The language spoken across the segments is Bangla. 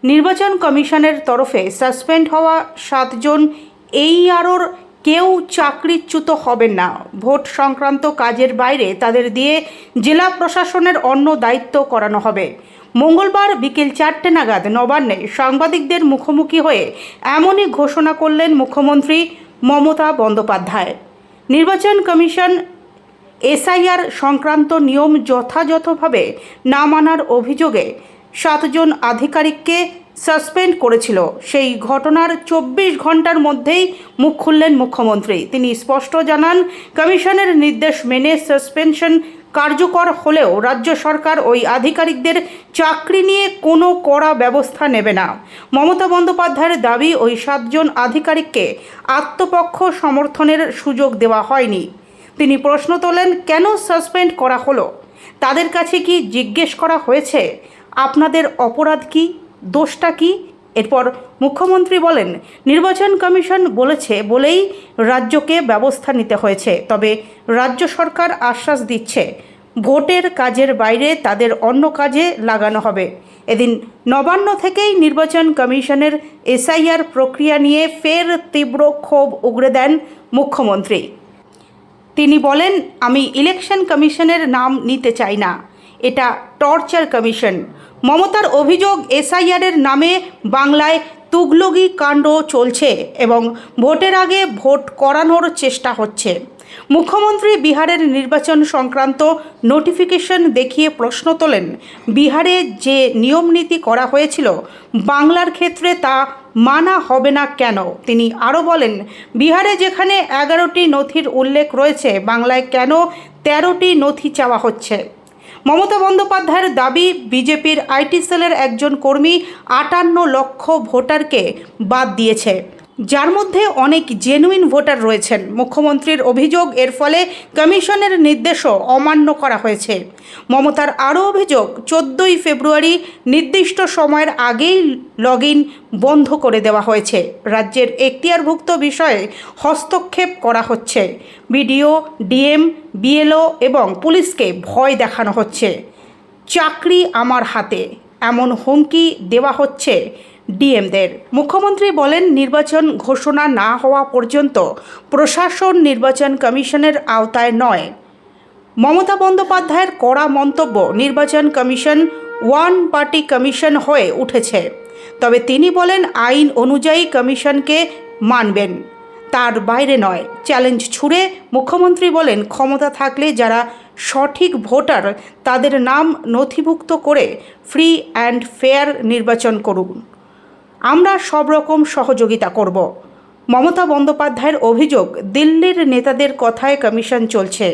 নির্বাচন কমিশনের তরফে সাসপেন্ড হওয়া 7 জন এইআরওর কেউ চাকরিচ্যুত হবেন না। ভোট সংক্রান্ত কাজের বাইরে তাদের দিয়ে জেলা প্রশাসনের অন্য দায়িত্ব করানো হবে। মঙ্গলবার বিকেল 4টে নাগাদ নবান্নে সাংবাদিকদের মুখোমুখি হয়ে এমনই ঘোষণা করলেন মুখ্যমন্ত্রী মমতা বন্দ্যোপাধ্যায়। নির্বাচন কমিশন এসআইআর সংক্রান্ত নিয়ম যথাযথভাবে না মানার অভিযোগে 7 জন আধিকারিককে সাসপেন্ড করেছিল। সেই ঘটনার 24 ঘন্টার মধ্যেই মুখ খুললেন মুখ্যমন্ত্রী। তিনি স্পষ্ট জানান, কমিশনের নির্দেশ মেনে সাসপেনশন কার্যকর হলেও রাজ্য সরকার ওই আধিকারিকদের চাকরি নিয়ে কোনো কড়া ব্যবস্থা নেবে না। মমতা বন্দ্যোপাধ্যায়ের দাবি, ওই 7 জন আধিকারিককে আত্মপক্ষ সমর্থনের সুযোগ দেওয়া হয়নি। তিনি প্রশ্ন তোলেন, কেন সাসপেন্ড করা হলো? তাদের কাছে কি জিজ্ঞেস করা হয়েছে আপনাদের অপরাধ কি, দোষটা কি? এরপর মুখ্যমন্ত্রী বলেন, নির্বাচন কমিশন বলেছে বলেই রাজ্যকে ব্যবস্থা নিতে হয়েছে। তবে রাজ্য সরকার আশ্বাস দিচ্ছে, ভোটের কাজের বাইরে তাদের অন্য কাজে লাগানো হবে। এদিন নবান্ন থেকেই নির্বাচন কমিশনের এসআইআর প্রক্রিয়া নিয়ে ফের তীব্র ক্ষোভ উগরে দেন মুখ্যমন্ত্রী। তিনি বলেন, আমি ইলেকশন কমিশনের নাম নিতে চাই না, এটা টর্চার কমিশন। মমতার অভিযোগ, এসআইআরের নামে বাংলায় তুগলকি কাণ্ড চলছে এবং ভোটের আগে ভোট করানোর চেষ্টা হচ্ছে। মুখ্যমন্ত্রী বিহারের নির্বাচন সংক্রান্ত নোটিফিকেশন দেখিয়ে প্রশ্ন তোলেন, বিহারে যে নিয়মনীতি করা হয়েছিল বাংলার ক্ষেত্রে তা মানা হবে না কেন? তিনি আরও বলেন, বিহারে যেখানে 11টি নথির উল্লেখ রয়েছে, বাংলায় কেন 13টি নথি চাওয়া হচ্ছে? মমতা বন্দ্যোপাধ্যায়ের দাবি, বিজেপির আইটি সেলের একজন কর্মী 58 লক্ষ ভোটারকে বাদ দিয়েছে, যার মধ্যে অনেক জেনুইন ভোটার রয়েছেন। মুখ্যমন্ত্রীর অভিযোগ, এর ফলে কমিশনের নির্দেশও অমান্য করা হয়েছে। মমতার আরও অভিযোগ, 14ই ফেব্রুয়ারি নির্দিষ্ট সময়ের আগেই লগইন বন্ধ করে দেওয়া হয়েছে। রাজ্যের এখতিয়ারভুক্ত বিষয়ে হস্তক্ষেপ করা হচ্ছে। বিডিও, ডিএম, বিএলও এবং পুলিশকে ভয় দেখানো হচ্ছে। চাকরি আমার হাতে, এমন হুমকি দেওয়া হচ্ছে ডিএমদের। মুখ্যমন্ত্রী বলেন, নির্বাচন ঘোষণা না হওয়া পর্যন্ত প্রশাসন নির্বাচন কমিশনের আওতায় নয়। মমতা বন্দ্যোপাধ্যায়ের কড়া মন্তব্য, নির্বাচন কমিশন ওয়ান পার্টি কমিশন হয়ে উঠেছে। তবে তিনি বলেন, আইন অনুযায়ী কমিশনকে মানবেন, তার বাইরে নয়। চ্যালেঞ্জ ছুড়ে মুখ্যমন্ত্রী বলেন, ক্ষমতা থাকলে যারা সঠিক ভোটার তাদের নাম নথিভুক্ত করে ফ্রি অ্যান্ড ফেয়ার নির্বাচন করুন, আমরা সব রকম সহযোগিতা করব। মমতা বন্দ্যোপাধ্যায়ের অভিযোগ, দিল্লির নেতাদের কথায় কমিশন চলছে।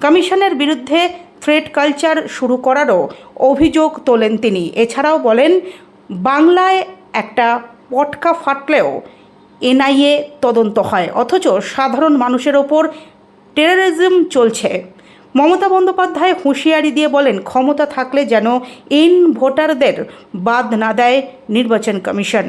কমিশনের বিরুদ্ধে থ্রেট কালচার শুরু করারও অভিযোগ তোলেন তিনি। এছাড়াও বলেন, বাংলায় একটা পটকা ফাটলেও এনআইএ তদন্ত হয়, অথচ সাধারণ মানুষের ওপর টেররিজম চলছে। মমতা বন্দ্যোপাধ্যায় হুঁশিয়ারি দিয়ে বলেন, ক্ষমতা থাকলে যেন ভোটারদের বাদ না দেয় নির্বাচন কমিশন।